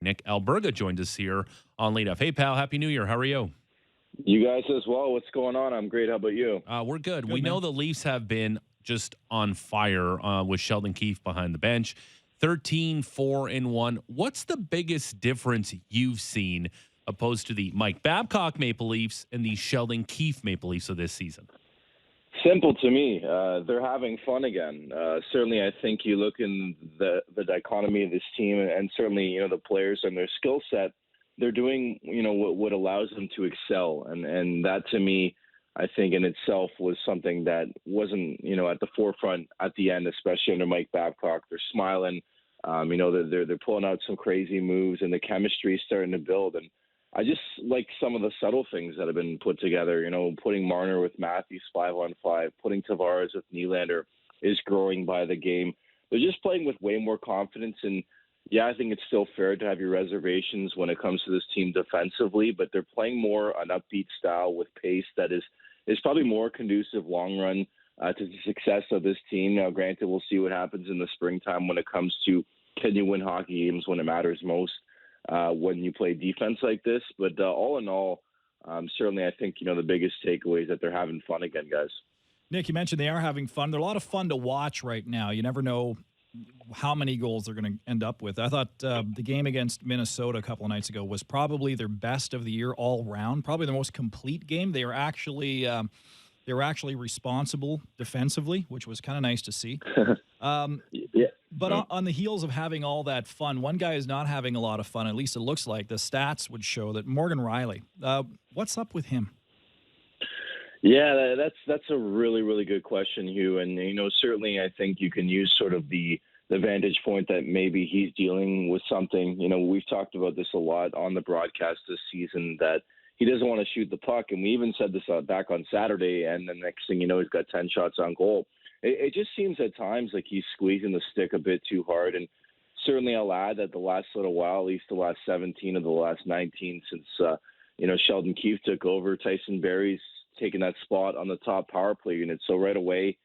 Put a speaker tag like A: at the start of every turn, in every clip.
A: Nick Alberga joined us here on Lead Off. Hey, pal, Happy New Year. How are you?
B: You guys as well. What's going on? I'm great. How about you?
A: We're good.
C: Good,
A: We
C: man.
A: know the Leafs have been just on fire with Sheldon Keefe behind the bench. 13-4-1. What's the biggest difference you've seen opposed to the Mike Babcock Maple Leafs and the Sheldon Keefe Maple Leafs of this season?
B: Simple to me. They're having fun again. Certainly, I think you look in the dichotomy of this team, and certainly, the players and their skill set. They're doing, what allows them to excel, and that to me, I think in itself was something that wasn't, at the forefront at the end, especially under Mike Babcock. They're smiling, they're pulling out some crazy moves, and the chemistry is starting to build. And I just like some of the subtle things that have been put together. Putting Marner with Matthews 5-on-5, putting Tavares with Nylander is growing by the game. They're just playing with way more confidence. And yeah, I think it's still fair to have your reservations when it comes to this team defensively, but they're playing more an upbeat style with pace that is probably more conducive long run to the success of this team. Now, granted, we'll see what happens in the springtime when it comes to can you win hockey games when it matters most. When you play defense like this. But all in all, certainly I think, the biggest takeaway is that they're having fun again, guys.
C: Nick, you mentioned they are having fun. They're a lot of fun to watch right now. You never know how many goals they're going to end up with. I thought the game against Minnesota a couple of nights ago was probably their best of the year all round, probably the most complete game. They were actually responsible defensively, which was kind of nice to see.
B: Yeah.
C: But on the heels of having all that fun, one guy is not having a lot of fun. At least it looks like the stats would show that. Morgan Rielly. What's up with him?
B: Yeah, that's a really, really good question, Hugh. And, certainly I think you can use sort of the vantage point that maybe he's dealing with something. We've talked about this a lot on the broadcast this season, that he doesn't want to shoot the puck. And we even said this back on Saturday, and the next thing you know, he's got 10 shots on goal. It just seems at times like he's squeezing the stick a bit too hard. And certainly I'll add that the last little while, at least the last 17 of the last 19 since, Sheldon Keefe took over, Tyson Barrie's taking that spot on the top power play unit. So right away,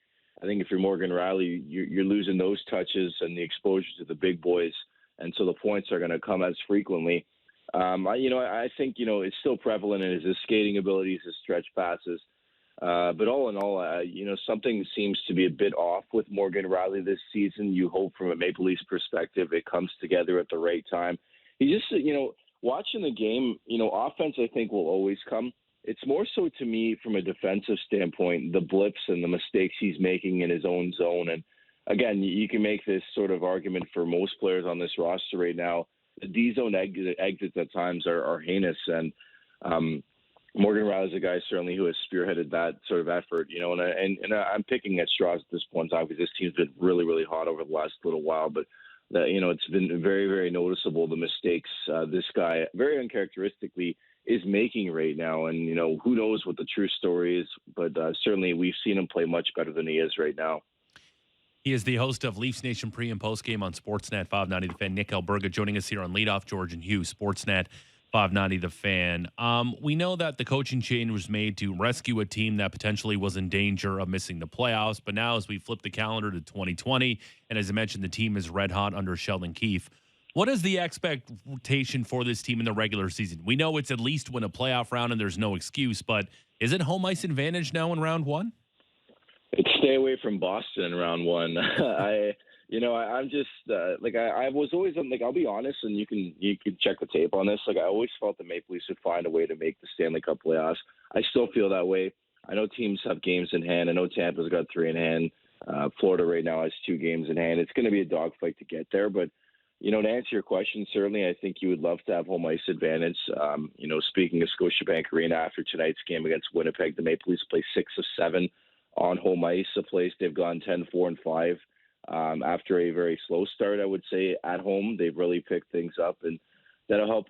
B: I think if you're Morgan Rielly, you're losing those touches and the exposure to the big boys. And so the points are going to come as frequently. I think, it's still prevalent in his skating abilities, his stretch passes. But all in all, something seems to be a bit off with Morgan Rielly this season. You hope from a Maple Leafs perspective it comes together at the right time. He just, watching the game, offense I think will always come. It's more so to me from a defensive standpoint, the blips and the mistakes he's making in his own zone. And again, you can make this sort of argument for most players on this roster right now. The D-zone exits at times are heinous. And Morgan Rielly is a guy certainly who has spearheaded that sort of effort, and I'm picking at straws at this point, obviously this team's been really, really hot over the last little while, but it's been very, very noticeable, the mistakes this guy very uncharacteristically is making right now. And, who knows what the true story is, but certainly we've seen him play much better than he is right now.
A: He is the host of Leafs Nation pre- and post-game on Sportsnet 590 The Fan. Nick Alberga joining us here on Leadoff, George and Hugh, Sportsnet 590 The Fan. We know that the coaching change was made to rescue a team that potentially was in danger of missing the playoffs. But now as we flip the calendar to 2020, and as I mentioned, the team is red hot under Sheldon Keefe. What is the expectation for this team in the regular season? We know it's at least win a playoff round and there's no excuse, but is it home ice advantage now in round one?
B: It's stay away from Boston in round one. I'm just I was always I'll be honest, and you can check the tape on this. I always felt the Maple Leafs would find a way to make the Stanley Cup playoffs. I still feel that way. I know teams have games in hand. I know Tampa's got 3 in hand. Florida right now has 2 games in hand. It's going to be a dogfight to get there, but to answer your question, certainly I think you would love to have home ice advantage. Speaking of Scotiabank Arena after tonight's game against Winnipeg, the Maple Leafs play 6 of 7 on home ice, a place they've gone 10-4-5. After a very slow start, I would say, at home, they've really picked things up, and that'll help,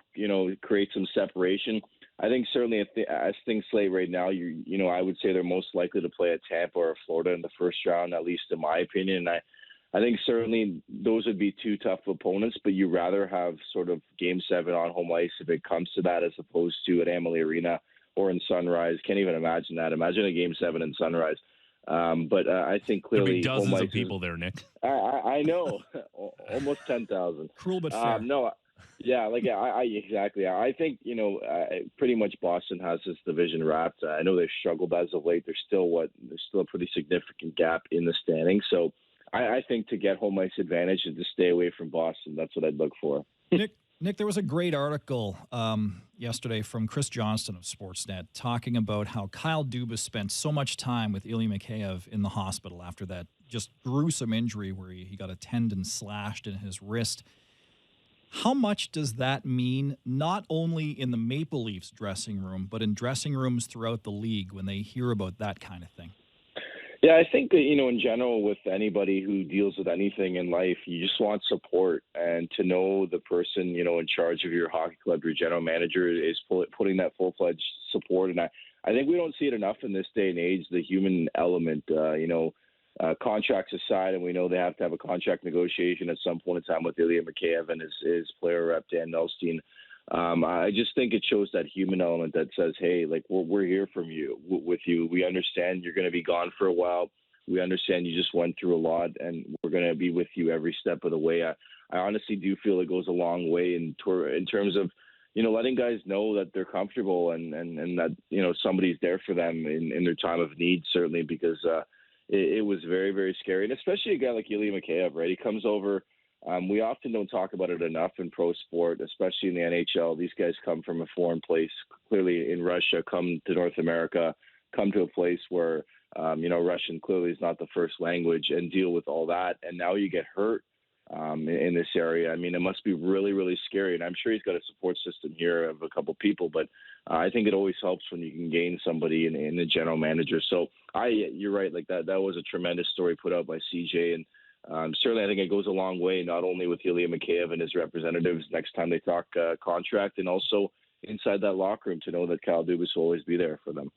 B: create some separation. I think certainly as things slate right now, I would say they're most likely to play at Tampa or Florida in the first round, at least in my opinion. And I think certainly those would be 2 tough opponents, but you rather have sort of Game 7 on home ice if it comes to that, as opposed to at Amalie Arena or in Sunrise. Can't even imagine that. Imagine a Game 7 in Sunrise. But I think clearly
A: there'll be dozens of people there, Nick.
B: I know, almost 10,000.
C: Cruel but fair.
B: No, Yeah, like I exactly. I think pretty much Boston has this division wrapped. I know they've struggled as of late. There's still a pretty significant gap in the standings. So I think to get home ice advantage and to stay away from Boston, that's what I'd look for.
C: Nick, there was a great article yesterday from Chris Johnston of Sportsnet talking about how Kyle Dubas spent so much time with Ilya Mikheyev in the hospital after that just gruesome injury where he got a tendon slashed in his wrist. How much does that mean, not only in the Maple Leafs dressing room, but in dressing rooms throughout the league when they hear about that kind of thing?
B: Yeah, I think that, in general, with anybody who deals with anything in life, you just want support and to know the person, in charge of your hockey club, your general manager is putting that full-fledged support. And I think we don't see it enough in this day and age, the human element, contracts aside, and we know they have to have a contract negotiation at some point in time with Ilya Mikheyev and his player rep, Dan Nelstein. I just think it shows that human element that says, hey, like we're here with you. We understand you're going to be gone for a while. We understand you just went through a lot, and we're going to be with you every step of the way. I honestly do feel it goes a long way in terms of, letting guys know that they're comfortable and that, somebody's there for them in their time of need, certainly, because it was very, very scary. And especially a guy like Ilya Mikheyev, right? He comes over. We often don't talk about it enough in pro sport, especially in the NHL. These guys come from a foreign place, clearly in Russia, come to North America, come to a place where, Russian clearly is not the first language, and deal with all that. And now you get hurt in this area. I mean, it must be really, really scary. And I'm sure he's got a support system here of a couple people, but I think it always helps when you can gain somebody in the general manager. So you're right. Like that was a tremendous story put out by CJ. And certainly, I think it goes a long way, not only with Ilya Mikheyev and his representatives next time they talk contract, and also inside that locker room to know that Kyle Dubas will always be there for them.